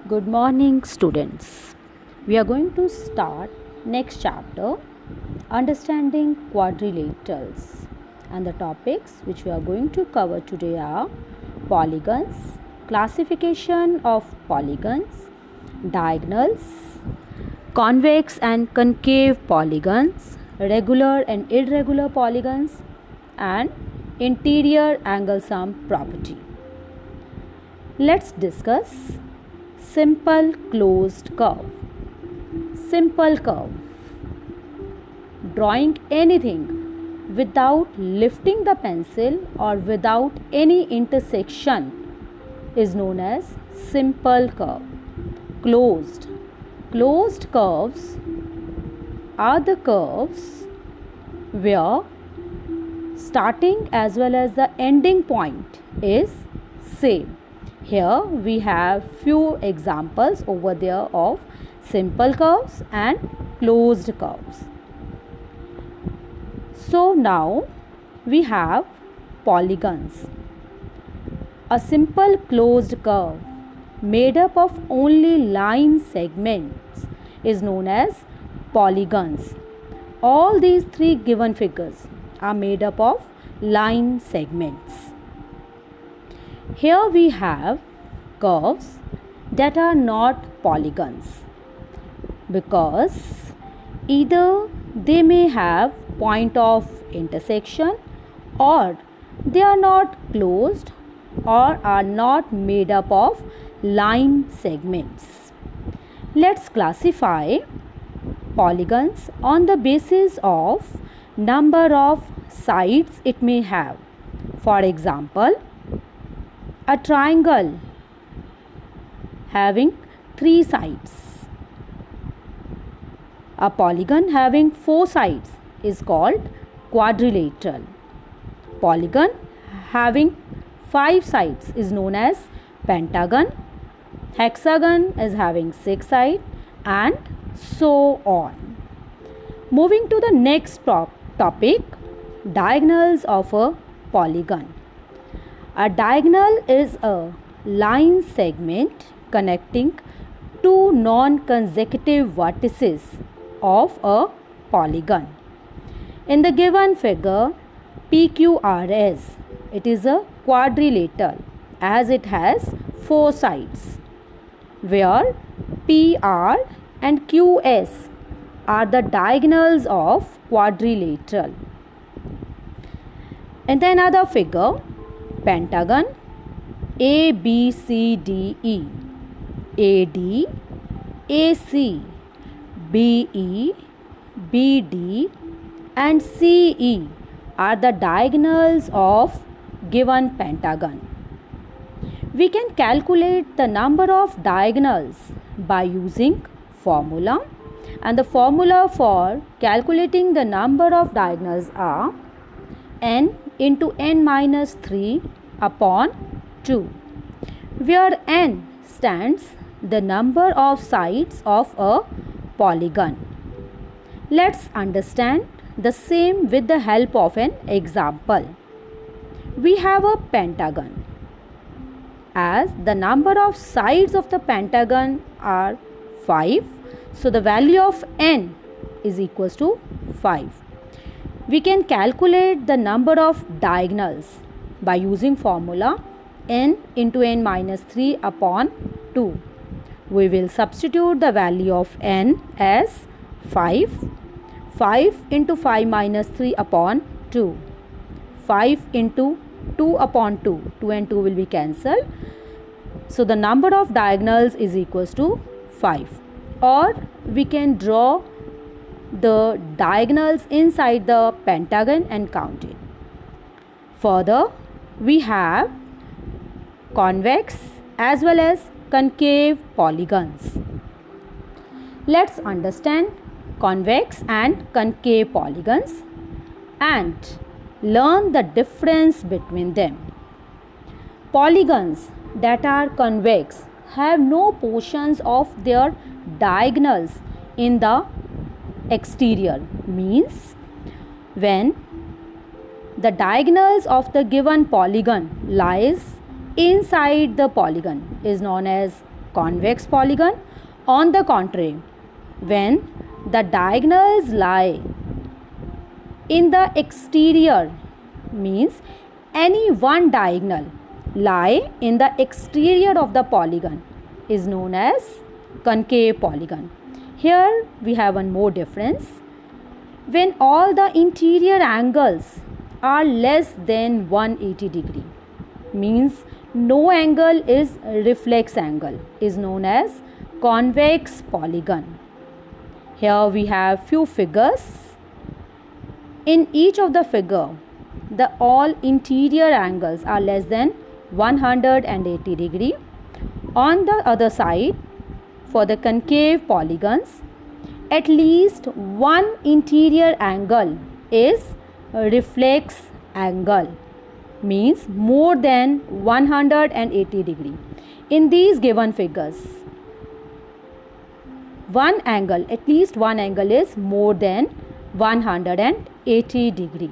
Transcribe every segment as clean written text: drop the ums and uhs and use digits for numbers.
Good morning, students. We are going to start next chapter, understanding quadrilaterals, and the topics which we are going to cover today are polygons, classification of polygons, diagonals, convex and concave polygons, regular and irregular polygons, and interior angle sum property. Let's discuss simple closed curve. Simple curve. Drawing anything without lifting the pencil or without any intersection is known as simple curve. Closed. Closed curves are the curves where starting as well as the ending point is same. Here we have few examples over there of simple curves and closed curves. So now we have polygons. A simple closed curve made up of only line segments is known as polygons. All these three given figures are made up of line segments. Here we have curves that are not polygons because either they may have point of intersection or they are not closed or are not made up of line segments. Let's classify polygons on the basis of number of sides it may have. For example, a triangle having 3 sides. A polygon having 4 sides is called quadrilateral. Polygon having 5 sides is known as pentagon. Hexagon is having 6 sides and so on. Moving to the next topic, diagonals of a polygon. A diagonal is a line segment connecting two non-consecutive vertices of a polygon. In the given figure, PQRS, it is a quadrilateral as it has 4 sides, where PR and QS are the diagonals of quadrilateral. In the another figure, pentagon ABCDE, AD, AC, BE, BD and CE are the diagonals of given pentagon. We can calculate the number of diagonals by using formula, and the formula for calculating the number of diagonals are n into n minus 3 upon 2, where n stands the number of sides of a polygon. Let's understand the same with the help of an example. We have a pentagon. As the number of sides of the pentagon are 5, so the value of n is equals to 5. We can calculate the number of diagonals by using formula n into n minus 3 upon 2. We will substitute the value of n as 5. 5 into 5 minus 3 upon 2. 5 into 2 upon 2. 2 and 2 will be cancelled. So the number of diagonals is equals to 5. Or we can draw the diagonals inside the pentagon and count it. Further, we have convex as well as concave polygons. Let's understand convex and concave polygons and learn the difference between them. Polygons that are convex have no portions of their diagonals in the exterior, means when the diagonals of the given polygon lies inside the polygon is known as convex polygon. On the contrary, when the diagonals lie in the exterior, means any one diagonal lie in the exterior of the polygon, is known as concave polygon. Here we have one more difference. When all the interior angles are less than 180 degree, means no angle is reflex angle, is known as convex polygon. Here we have few figures. In each of the figure, the all interior angles are less than 180 degree. On the other side, for the concave polygons, at least one interior angle is a reflex angle, means more than 180 degree. In these given figures, one angle, at least one angle is more than 180 degree.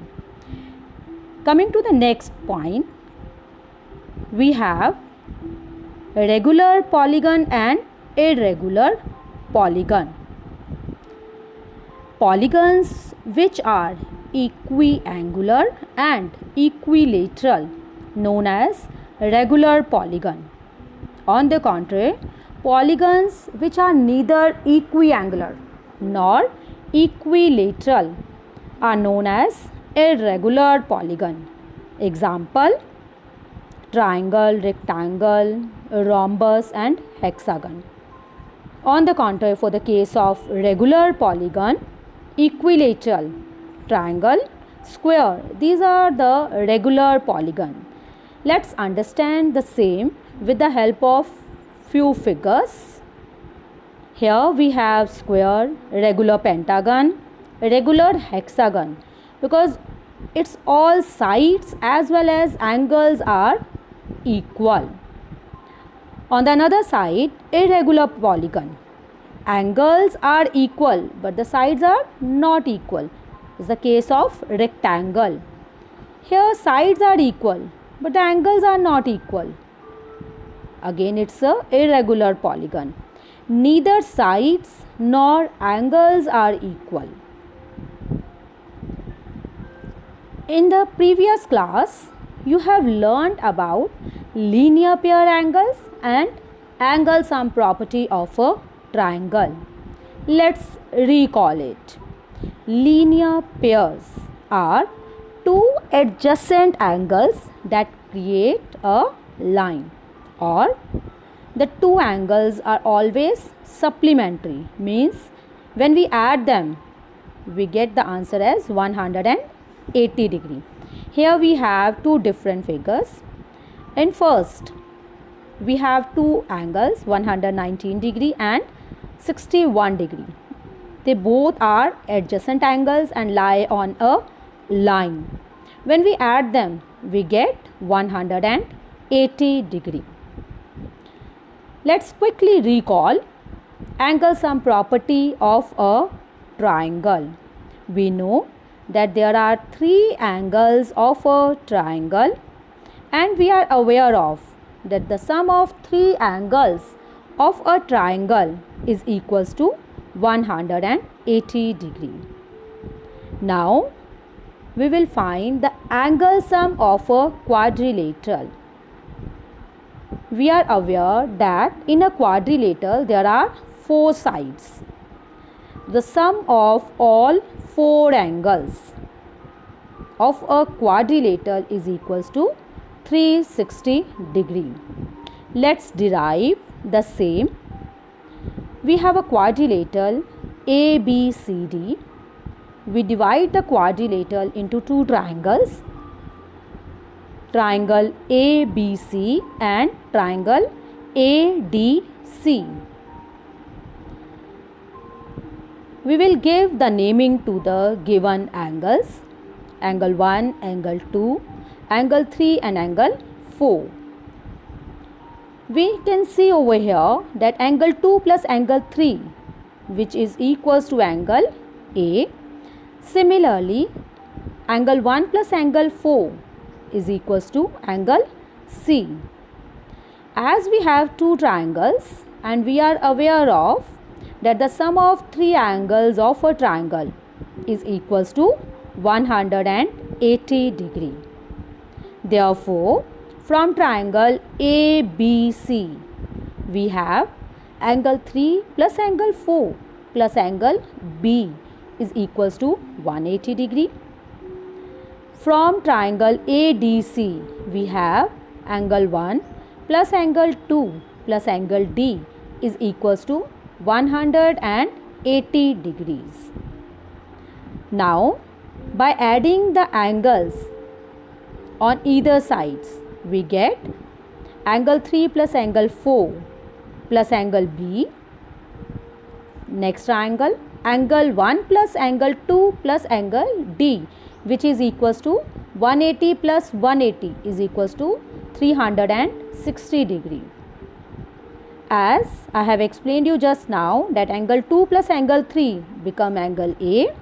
Coming to the next point, we have regular polygon and irregular polygon. Polygons which are equiangular and equilateral, known as regular polygon. On the contrary, polygons which are neither equiangular nor equilateral are known as irregular polygon. Example: triangle, rectangle, rhombus and hexagon. On the contrary, for the case of regular polygon, equilateral, triangle, square, these are the regular polygon. Let's understand the same with the help of few figures. Here we have square, regular pentagon, regular hexagon, because its all sides as well as angles are equal. On the another side, irregular polygon, angles are equal but the sides are not equal. Is the case of rectangle. Here sides are equal but the angles are not equal. Again, it's a irregular polygon. Neither sides nor angles are equal. In the previous class, you have learnt about linear pair angles and angle sum property of a triangle. Let's recall it. Linear pairs are two adjacent angles that create a line, or the two angles are always supplementary, means when we add them we get the answer as 180 degree. Here we have two different figures. In first, we have two angles, 119 degree and 61 degree. They both are adjacent angles and lie on a line. When we add them, we get 180 degree. Let's quickly recall angle sum property of a triangle. We know that there are three angles of a triangle, and we are aware of that the sum of three angles of a triangle is equals to 180 degree. Now we will find the angle sum of a quadrilateral. We are aware that in a quadrilateral there are four sides. The sum of all four angles of a quadrilateral is equals to 360 degree. Let's derive the same. We have a quadrilateral ABCD. We divide the quadrilateral into two triangles, triangle ABC and triangle ADC. We will give the naming to the given angles: angle 1, angle 2, angle 3 and angle 4. We can see over here that angle 2 plus angle 3, which is equals to angle A. Similarly, angle 1 plus angle 4 is equals to angle C. As we have two triangles and we are aware of that the sum of three angles of a triangle is equals to 180 degree. Therefore, from triangle ABC, we have angle 3 plus angle 4 plus angle B is equals to 180 degree. From triangle ADC, we have angle 1 plus angle 2 plus angle D is equals to 180 degrees. Now, by adding the angles on either sides, we get angle 3 plus angle 4 plus angle B. Next triangle, angle 1 plus angle 2 plus angle D, which is equals to 180 plus 180 is equals to 360 degree. As I have explained you just now that angle 2 plus angle 3 become angle A,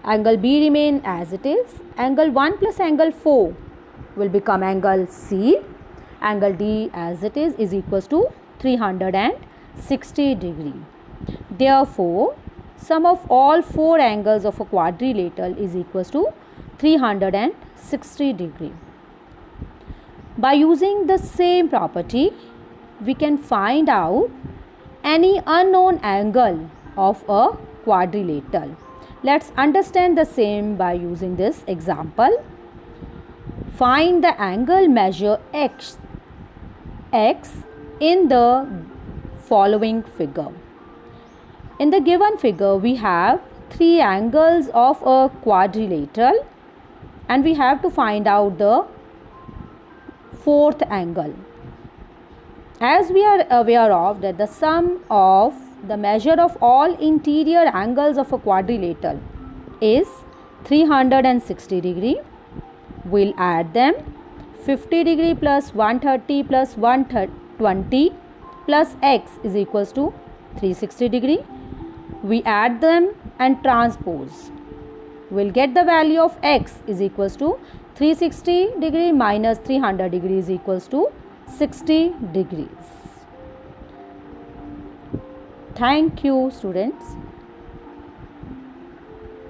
angle B remain as it is, angle 1 plus angle 4 will become angle C, angle D as it is equals to 360 degree. Therefore, sum of all four angles of a quadrilateral is equals to 360 degree. By using the same property, we can find out any unknown angle of a quadrilateral. Let's understand the same by using this example. Find the angle measure x in the following figure. In the given figure, we have three angles of a quadrilateral and we have to find out the fourth angle. As we are aware of that the sum of the measure of all interior angles of a quadrilateral is 360 degree. We'll add them. 50 degree plus 130 plus 120 plus x is equals to 360 degree. We add them and transpose. We'll get the value of x is equals to 360 degree minus 300 degree is equals to 60 degrees. Thank you, students.